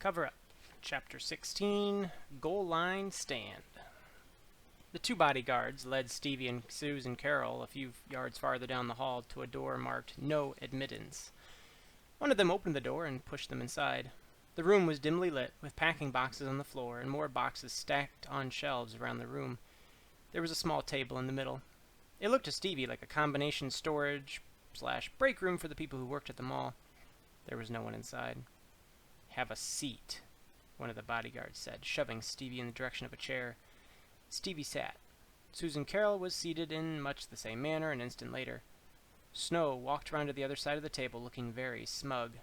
Cover Up, Chapter 16, Goal Line Stand. The two bodyguards led Stevie and Susan Carroll a few yards farther down the hall to a door marked No Admittance. One of them opened the door and pushed them inside. The room was dimly lit, with packing boxes on the floor and more boxes stacked on shelves around the room. There was a small table in the middle. It looked to Stevie like a combination storage/break room for the people who worked at the mall. There was no one inside. "Have a seat," one of the bodyguards said, shoving Stevie in the direction of a chair. Stevie sat. Susan Carroll was seated in much the same manner an instant later. Snow walked around to the other side of the table, looking very smug.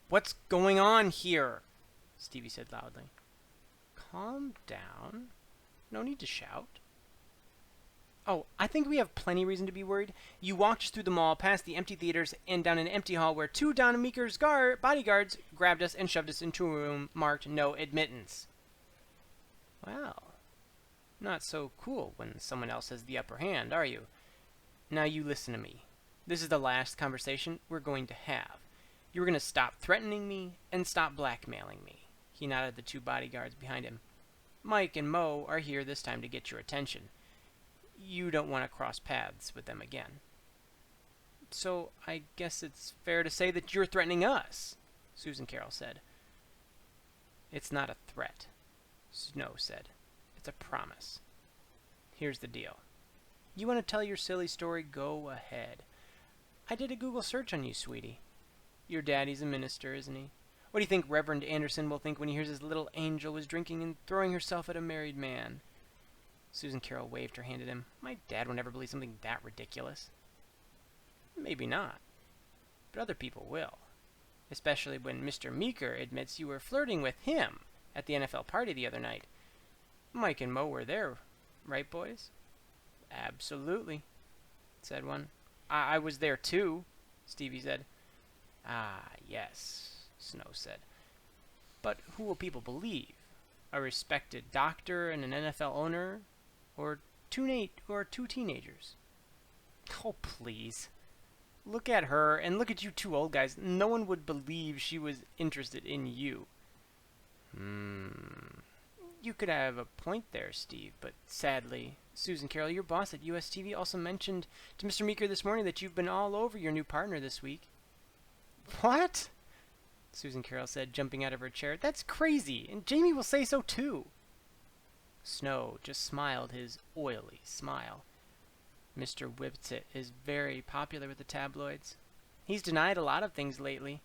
"What's going on here?" Stevie said loudly. "Calm down. No need to shout." "Oh, I think we have plenty reason to be worried. You walked us through the mall, past the empty theaters, and down an empty hall where two Donna Meeker's bodyguards grabbed us and shoved us into a room marked No Admittance." "Well, not so cool when someone else has the upper hand, are you? Now you listen to me. This is the last conversation we're going to have. You're going to stop threatening me and stop blackmailing me." He nodded at the two bodyguards behind him. "Mike and Mo are here this time to get your attention. You don't want to cross paths with them again." "So I guess it's fair to say that you're threatening us," Susan Carroll said. "It's not a threat," Snow said. "It's a promise. Here's the deal. You want to tell your silly story? Go ahead. I did a Google search on you, sweetie. Your daddy's a minister, isn't he? What do you think Reverend Anderson will think when he hears his little angel was drinking and throwing herself at a married man?" Susan Carroll waved her hand at him. "My dad would never believe something that ridiculous." "Maybe not, but other people will. Especially when Mr. Meeker admits you were flirting with him at the NFL party the other night. Mike and Mo were there, right, boys?" "Absolutely," said one. I was there too," Stevie said. "Ah, yes," Snow said. "But who will people believe? A respected doctor and an NFL owner? Or two teenagers?" "Oh, please. Look at her, and look at you two old guys. No one would believe she was interested in you." You could have a point there, Steve, but sadly, Susan Carroll, your boss at USTV, also mentioned to Mr. Meeker this morning that you've been all over your new partner this week." "What?" Susan Carroll said, jumping out of her chair. "That's crazy, and Jamie will say so too." Snow just smiled his oily smile. "Mr. Whipsit is very popular with the tabloids. He's denied a lot of things lately."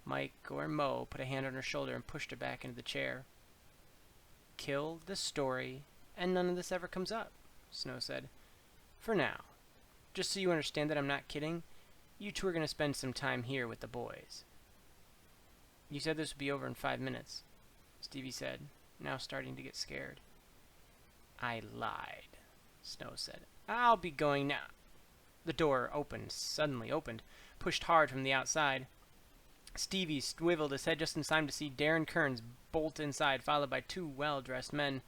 Mike or Mo put a hand on her shoulder and pushed her back into the chair. "Kill the story, and none of this ever comes up," Snow said. "For now. Just so you understand that I'm not kidding, you two are going to spend some time here with the boys." "You said this would be over in 5 minutes," Stevie said, now starting to get scared. "I lied," Snow said. "I'll be going now." The door suddenly opened, pushed hard from the outside. Stevie swiveled his head just in time to see Darren Kearns bolt inside, followed by two well-dressed men.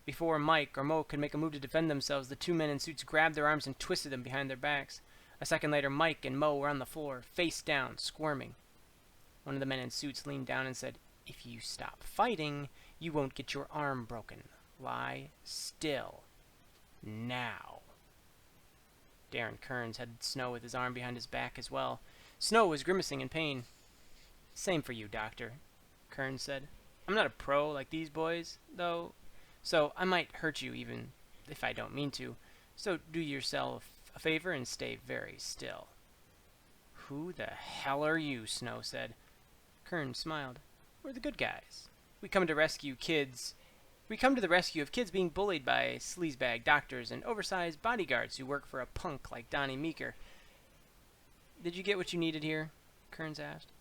Before Mike or Mo could make a move to defend themselves, the two men in suits grabbed their arms and twisted them behind their backs. A second later, Mike and Mo were on the floor, face down, squirming. One of the men in suits leaned down and said, "If you stop fighting, you won't get your arm broken. Lie still. Now." Darren Kearns had Snow with his arm behind his back as well. Snow was grimacing in pain. "Same for you, Doctor," Kearns said. "I'm not a pro like these boys, though, so I might hurt you even if I don't mean to. So do yourself a favor and stay very still." "Who the hell are you?" Snow said. Kearns smiled. "We're the good guys. We come to the rescue of kids being bullied by sleazebag doctors and oversized bodyguards who work for a punk like Donnie Meeker." "Did you get what you needed here?" Kearns asked.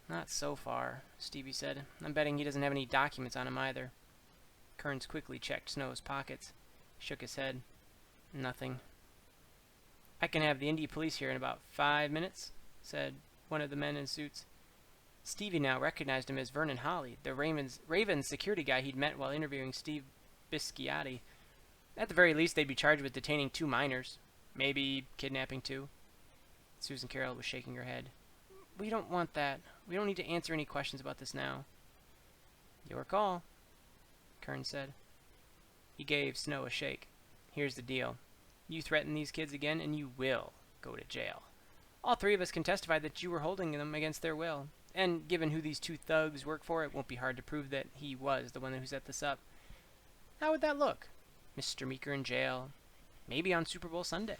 "Not so far," Stevie said. "I'm betting he doesn't have any documents on him either." Kearns quickly checked Snow's pockets. Shook his head. "Nothing." "I can have the Indy police here in about 5 minutes," said one of the men in suits. Stevie now recognized him as Vernon Holly, the Ravens security guy he'd met while interviewing Steve Bisciotti. At the very least, they'd be charged with detaining 2 minors. Maybe kidnapping 2. Susan Carroll was shaking her head. We don't want that. We don't need to answer any questions about this now. Your call, Kearns said. He gave Snow a shake. Here's the deal. You threaten these kids again, and you will go to jail. All three of us can testify that you were holding them against their will. And given who these two thugs work for, it won't be hard to prove that he was the one who set this up. How would that look? Mr. Meeker in jail. Maybe on Super Bowl Sunday.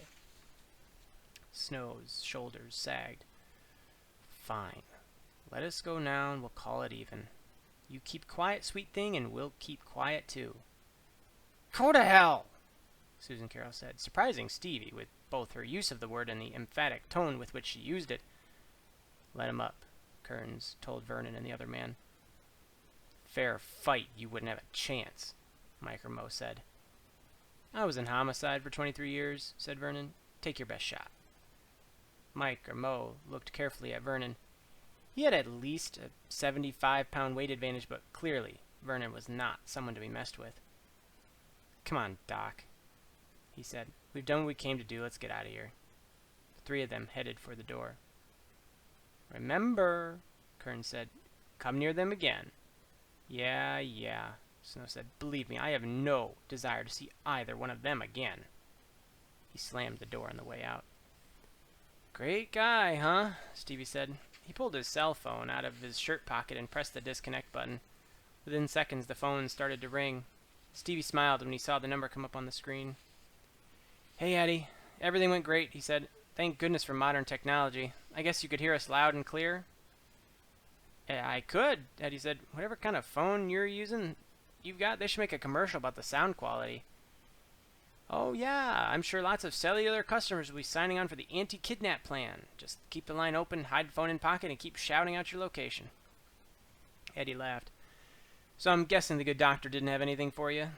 Snow's shoulders sagged. Fine. Let us go now and we'll call it even. You keep quiet, sweet thing, and we'll keep quiet too. Go to hell! Susan Carroll said, surprising Stevie with both her use of the word and the emphatic tone with which she used it. Let him up, Kearns told Vernon and the other man. Fair fight, you wouldn't have a chance, Mike Rameau said. I was in homicide for 23 years, said Vernon. Take your best shot. Mike Rameau looked carefully at Vernon. He had at least a 75-pound weight advantage, but clearly Vernon was not someone to be messed with. Come on, Doc, he said. We've done what we came to do. Let's get out of here. The three of them headed for the door. Remember, Kearns said, come near them again. Yeah, Snow said. Believe me, I have no desire to see either one of them again. He slammed the door on the way out. Great guy, huh? Stevie said. He pulled his cell phone out of his shirt pocket and pressed the disconnect button. Within seconds, the phone started to ring. Stevie smiled when he saw the number come up on the screen. Hey, Eddie. Everything went great, he said. Thank goodness for modern technology. I guess you could hear us loud and clear? I could, Eddie said. Whatever kind of phone you've got, they should make a commercial about the sound quality. Oh, yeah. I'm sure lots of cellular customers will be signing on for the anti-kidnap plan. Just keep the line open, hide the phone in pocket, and keep shouting out your location. Eddie laughed. So I'm guessing the good doctor didn't have anything for you?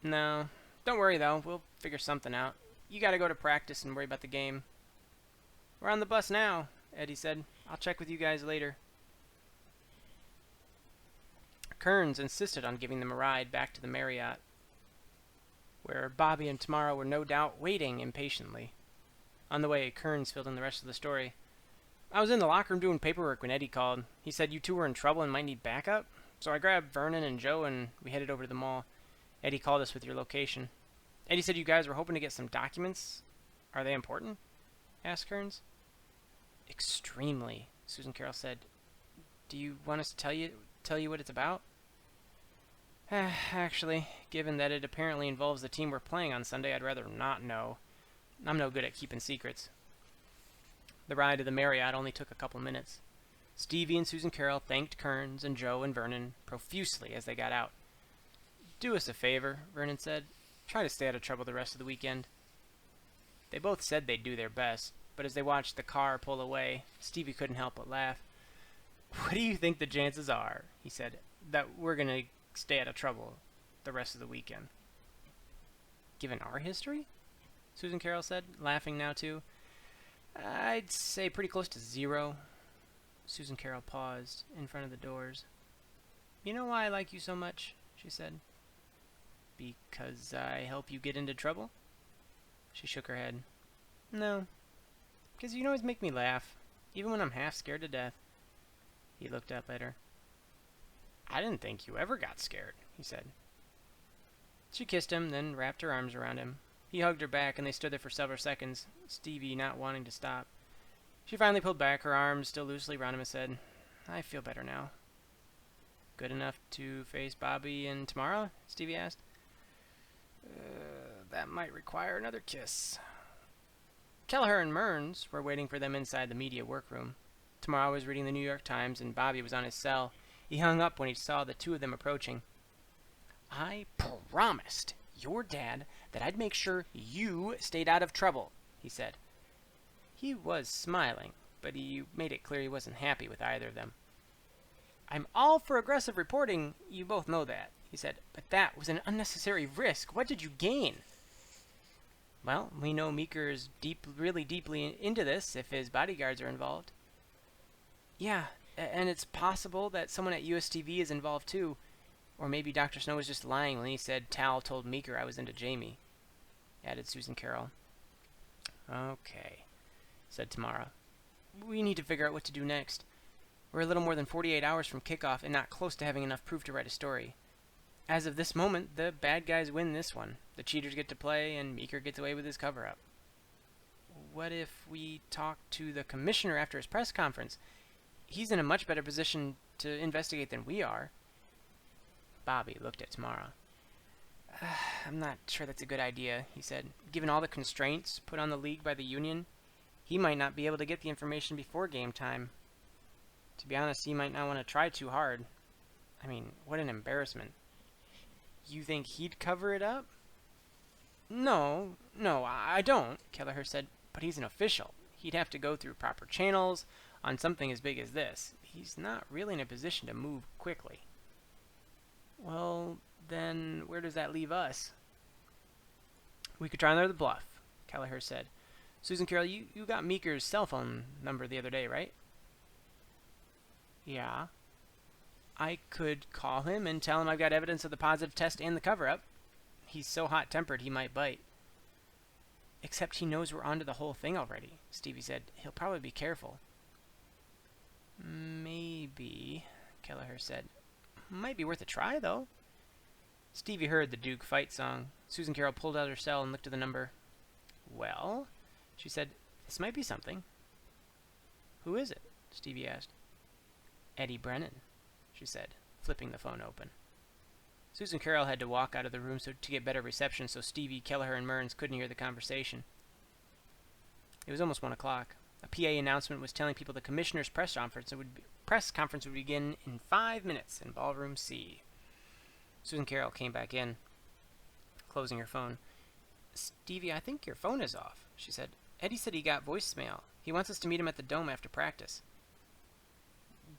No. Don't worry, though. We'll figure something out. You gotta go to practice and worry about the game. We're on the bus now, Eddie said. I'll check with you guys later. Kearns insisted on giving them a ride back to the Marriott, where Bobby and Tamara were no doubt waiting impatiently. On the way, Kearns filled in the rest of the story. I was in the locker room doing paperwork when Eddie called. He said you two were in trouble and might need backup. So I grabbed Vernon and Joe and we headed over to the mall. Eddie called us with your location. Eddie said you guys were hoping to get some documents. Are they important? Asked Kearns. Extremely, Susan Carroll said. Do you want us to tell you what it's about? Actually, given that it apparently involves the team we're playing on Sunday, I'd rather not know. I'm no good at keeping secrets. The ride to the Marriott only took a couple minutes. Stevie and Susan Carroll thanked Kearns and Joe and Vernon profusely as they got out. Do us a favor, Vernon said. Try to stay out of trouble the rest of the weekend. They both said they'd do their best, but as they watched the car pull away, Stevie couldn't help but laugh. What do you think the chances are, he said, that we're going to stay out of trouble the rest of the weekend? Given our history? Susan Carroll said, laughing now too. I'd say pretty close to 0. Susan Carroll paused in front of the doors. You know why I like you so much? She said. Because I help you get into trouble? She shook her head. No. Because you always make me laugh, even when I'm half scared to death. He looked up at her. I didn't think you ever got scared, he said. She kissed him, then wrapped her arms around him. He hugged her back, and they stood there for several seconds, Stevie not wanting to stop. She finally pulled back, her arms still loosely around him, and said, I feel better now. Good enough to face Bobby and Tamara? Stevie asked. That might require another kiss. Kelleher and Mearns were waiting for them inside the media workroom. Tamara was reading the New York Times, and Bobby was on his cell. He hung up when he saw the two of them approaching. I promised your dad that I'd make sure you stayed out of trouble, he said. He was smiling, but he made it clear he wasn't happy with either of them. I'm all for aggressive reporting, you both know that, he said, but that was an unnecessary risk. What did you gain? Well, we know Meeker's really deeply into this if his bodyguards are involved. Yeah, and it's possible that someone at USTV is involved too. Or maybe Dr. Snow was just lying when he said Tal told Meeker I was into Jamie, added Susan Carroll. Okay, said Tamara. We need to figure out what to do next. We're a little more than 48 hours from kickoff and not close to having enough proof to write a story. As of this moment, the bad guys win this one. The cheaters get to play, and Meeker gets away with his cover-up. What if we talk to the commissioner after his press conference? He's in a much better position to investigate than we are. Bobby looked at Tamara. I'm not sure that's a good idea, he said. Given all the constraints put on the league by the union, he might not be able to get the information before game time. To be honest, he might not want to try too hard. I mean, what an embarrassment. You think he'd cover it up? No, I don't, Kelleher said. But he's an official. He'd have to go through proper channels on something as big as this. He's not really in a position to move quickly. Well, then where does that leave us? We could try another bluff, Kelleher said. Susan Carroll, you got Meeker's cell phone number the other day, right? Yeah. I could call him and tell him I've got evidence of the positive test and the cover-up. He's so hot-tempered he might bite. Except he knows we're onto the whole thing already, Stevie said. He'll probably be careful. Maybe, Kelleher said. Might be worth a try, though. Stevie heard the Duke fight song. Susan Carroll pulled out her cell and looked at the number. Well, she said, this might be something. Who is it? Stevie asked. Eddie Brennan, she said, flipping the phone open. Susan Carroll had to walk out of the room to get better reception, so Stevie, Kelleher, and Mearns couldn't hear the conversation. It was almost 1 o'clock. A PA announcement was telling people the commissioner's press conference would begin in 5 minutes in Ballroom C. Susan Carroll came back in, closing her phone. Stevie, I think your phone is off, she said. Eddie said he got voicemail. He wants us to meet him at the Dome after practice.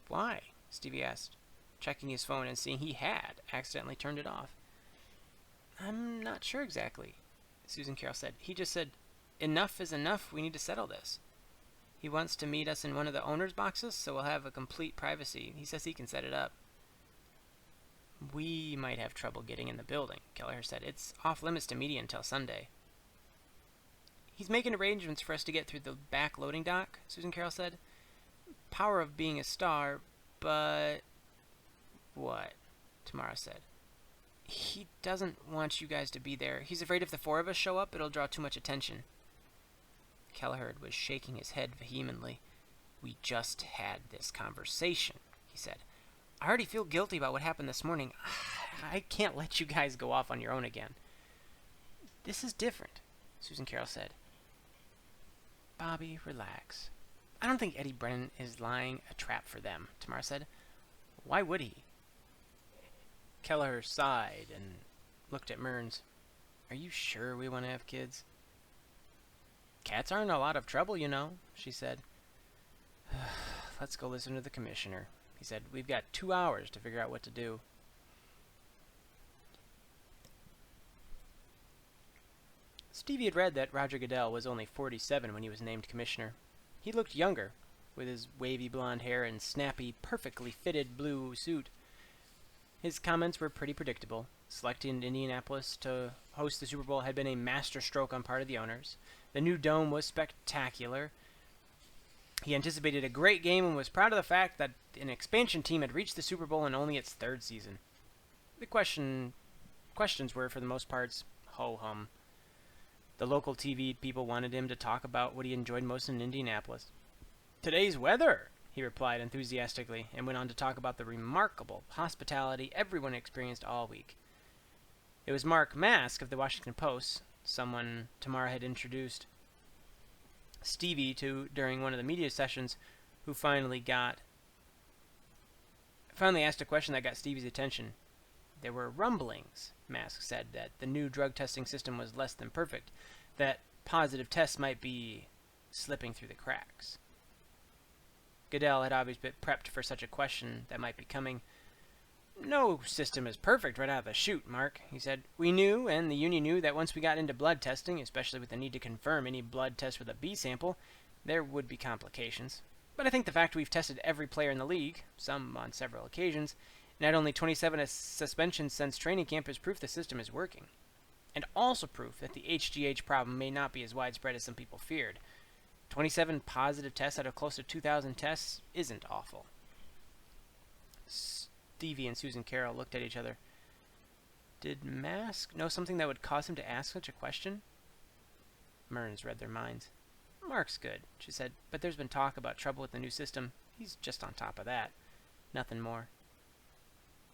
Why? Stevie asked, checking his phone and seeing he had accidentally turned it off. I'm not sure exactly, Susan Carroll said. He just said, enough is enough, we need to settle this. He wants to meet us in one of the owner's boxes, so we'll have a complete privacy. He says he can set it up. We might have trouble getting in the building, Kelleher said. It's off limits to media until Sunday. He's making arrangements for us to get through the back loading dock, Susan Carroll said. Power of being a star, but... What? Tamara said. He doesn't want you guys to be there. He's afraid if the 4 of us show up, it'll draw too much attention. Kelleher was shaking his head vehemently. We just had this conversation, he said. I already feel guilty about what happened this morning. I can't let you guys go off on your own again. This is different, Susan Carroll said. Bobby, relax. I don't think Eddie Brennan is lying a trap for them, Tamara said. Why would he? Kelleher sighed and looked at Mearns. Are you sure we want to have kids? Cats aren't a lot of trouble, you know, she said. Let's go listen to the commissioner, he said. We've got 2 hours to figure out what to do. Stevie had read that Roger Goodell was only 47 when he was named commissioner. He looked younger, with his wavy blonde hair and snappy, perfectly fitted blue suit. His comments were pretty predictable. Selecting Indianapolis to host the Super Bowl had been a masterstroke on part of the owners. The new dome was spectacular. He anticipated a great game and was proud of the fact that an expansion team had reached the Super Bowl in only its 3rd season. The questions were, for the most part, ho-hum. The local TV people wanted him to talk about what he enjoyed most in Indianapolis. Today's weather, he replied enthusiastically, and went on to talk about the remarkable hospitality everyone experienced all week. It was Mark Mask of the Washington Post, someone Tamara had introduced Stevie to during one of the media sessions, who finally asked a question that got Stevie's attention. There were rumblings, Mask said, that the new drug testing system was less than perfect, that positive tests might be slipping through the cracks. Goodell had always been prepped for such a question that might be coming. No system is perfect right out of the chute, Mark, he said. We knew, and the union knew, that once we got into blood testing, especially with the need to confirm any blood test with a B sample, there would be complications. But I think the fact we've tested every player in the league, some on several occasions, and had only 27 suspensions since training camp is proof the system is working. And also proof that the HGH problem may not be as widespread as some people feared. 27 positive tests out of close to 2,000 tests isn't awful. Stevie and Susan Carroll looked at each other. Did Mask know something that would cause him to ask such a question? Mearns read their minds. Mark's good, she said, but there's been talk about trouble with the new system. He's just on top of that. Nothing more.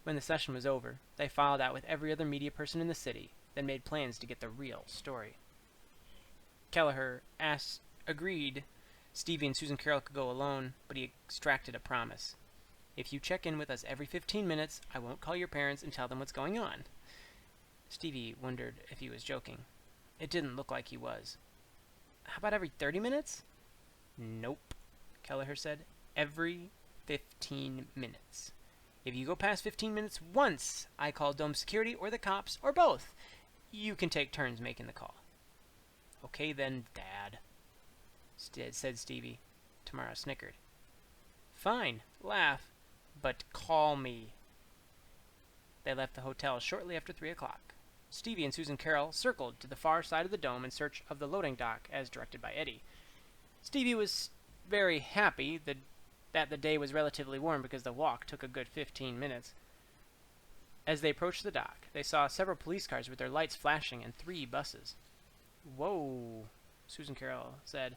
When the session was over, they filed out with every other media person in the city, then made plans to get the real story. Kelleher agreed Stevie and Susan Carroll could go alone, but he extracted a promise. If you check in with us every 15 minutes, I won't call your parents and tell them what's going on. Stevie wondered if he was joking. It didn't look like he was. How about every 30 minutes? Nope, Kelleher said. Every 15 minutes. If you go past 15 minutes once, I call Dome Security or the cops or both. You can take turns making the call. Okay then, Dad, said Stevie. Tamara snickered. Fine, laugh, but call me. They left the hotel shortly after 3 o'clock. Stevie and Susan Carroll circled to the far side of the dome in search of the loading dock as directed by Eddie. Stevie was very happy that the day was relatively warm because the walk took a good 15 minutes. As they approached the dock, they saw several police cars with their lights flashing and 3 buses. Whoa, Susan Carroll said.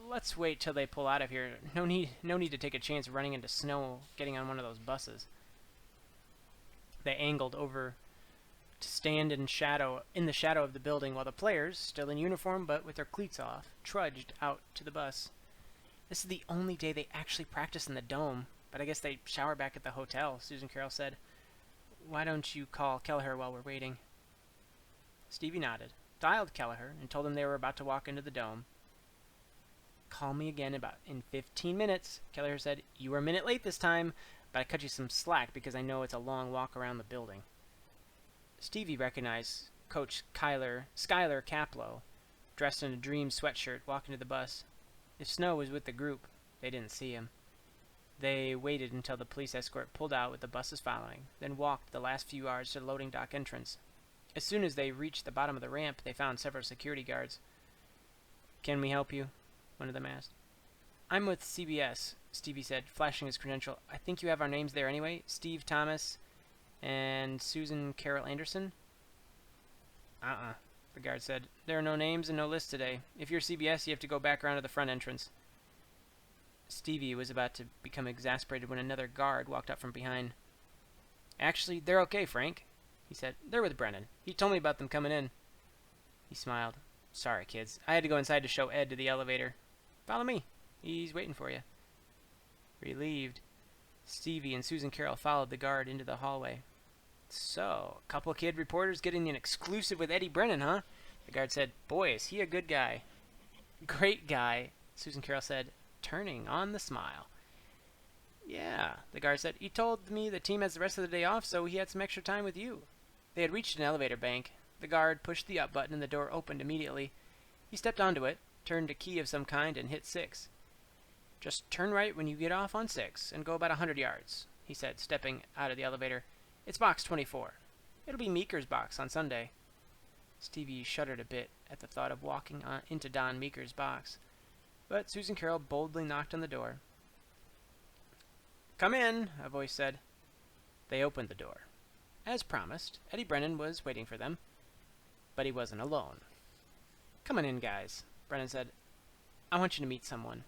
Let's wait till they pull out of here. No need to take a chance running into snow getting on one of those buses. They angled over to stand in the shadow of the building while the players, still in uniform but with their cleats off, trudged out to the bus. This is the only day they actually practice in the dome, but I guess they shower back at the hotel, Susan Carroll said. Why don't you call Kelleher while we're waiting? Stevie nodded, dialed Kelleher, and told him they were about to walk into the dome. Call me again in 15 minutes, Kelleher said. You were a minute late this time, but I cut you some slack because I know it's a long walk around the building. Stevie recognized Coach Skylar Caplow, dressed in a Dream sweatshirt, walking to the bus. If Snow was with the group, they didn't see him. They waited until the police escort pulled out with the buses following, then walked the last few yards to the loading dock entrance. As soon as they reached the bottom of the ramp, they found several security guards. Can we help you? One of them asked. I'm with CBS, Stevie said, flashing his credential. I think you have our names there anyway. Steve Thomas and Susan Carroll Anderson? The guard said. There are no names and no lists today. If you're CBS, you have to go back around to the front entrance. Stevie was about to become exasperated when another guard walked up from behind. Actually, they're okay, Frank, he said. They're with Brennan. He told me about them coming in. He smiled. Sorry, kids. I had to go inside to show Ed to the elevator. Follow me. He's waiting for you. Relieved, Stevie and Susan Carroll followed the guard into the hallway. So, a couple of kid reporters getting an exclusive with Eddie Brennan, huh? The guard said, Boy, is he a good guy. Great guy, Susan Carroll said, turning on the smile. Yeah, the guard said. He told me the team has the rest of the day off, so he had some extra time with you. They had reached an elevator bank. The guard pushed the up button and the door opened immediately. He stepped onto it, turned a key of some kind, and hit 6. Just turn right when you get off on 6 and go about 100 yards, he said, stepping out of the elevator. It's box 24. It'll be Meeker's box on Sunday. Stevie shuddered a bit at the thought of walking into Don Meeker's box, but Susan Carroll boldly knocked on the door. Come in, a voice said. They opened the door. As promised, Eddie Brennan was waiting for them, but he wasn't alone. Come on in, guys, Brennan said. I want you to meet someone.